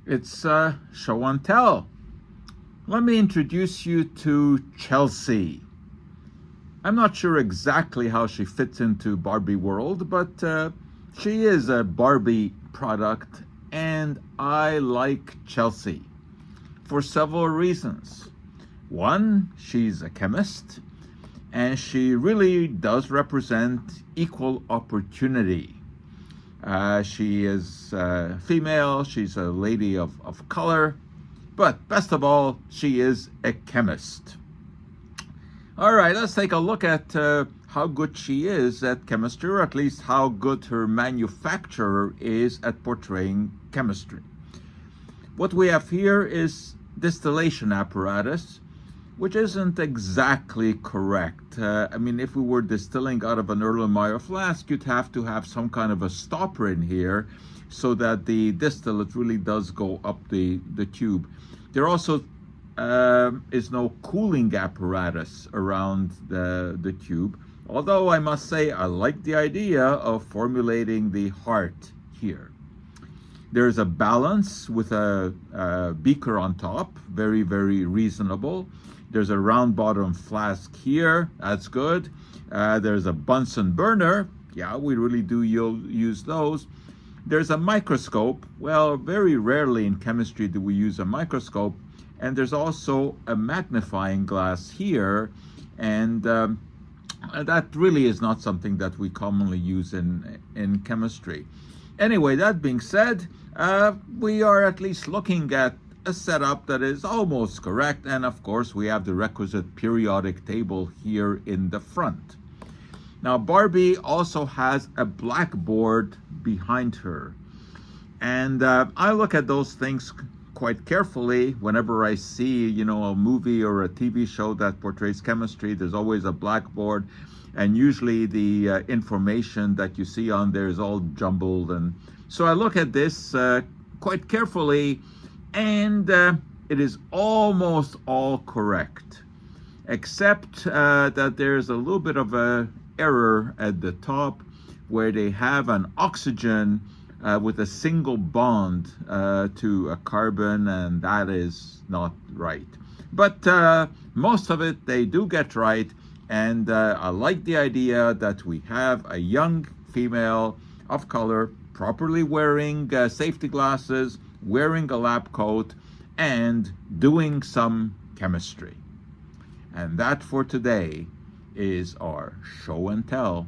It's show and tell. Let me introduce you to Chelsea. I'm not sure exactly how she fits into Barbie world, but she is a Barbie product, and I like Chelsea for several reasons. One, she's a chemist, and she really does represent equal opportunity. She is female, she's a lady of color, but best of all, she is a chemist. All right, let's take a look at how good she is at chemistry, or at least how good her manufacturer is at portraying chemistry. What we have here is distillation apparatus, which isn't exactly correct. I mean, if we were distilling out of an Erlenmeyer flask, you'd have to have some kind of a stopper in here so that the distillate really does go up the tube. There also is no cooling apparatus around the tube, although I must say I like the idea of formulating the heart here. There's a balance with a beaker on top, very, very reasonable. There's a round bottom flask here, that's good. There's a Bunsen burner, yeah, we really do use those. There's a microscope, well, very rarely in chemistry do we use a microscope. And there's also a magnifying glass here, and that really is not something that we commonly use in chemistry. Anyway, that being said, we are at least looking at a setup that is almost correct, and of course we have the requisite periodic table here in the front. Now Barbie also has a blackboard behind her, and I look at those things quite carefully whenever I see, a movie or a TV show that portrays chemistry. There's always a blackboard, and usually the information that you see on there is all jumbled, and so I look at this quite carefully, and it is almost all correct, except that there's a little bit of a error at the top where they have an oxygen with a single bond to a carbon, and that is not right. But most of it they do get right, and I like the idea that we have a young female of color properly wearing safety glasses, wearing a lab coat, and doing some chemistry. And that for today is our show and tell.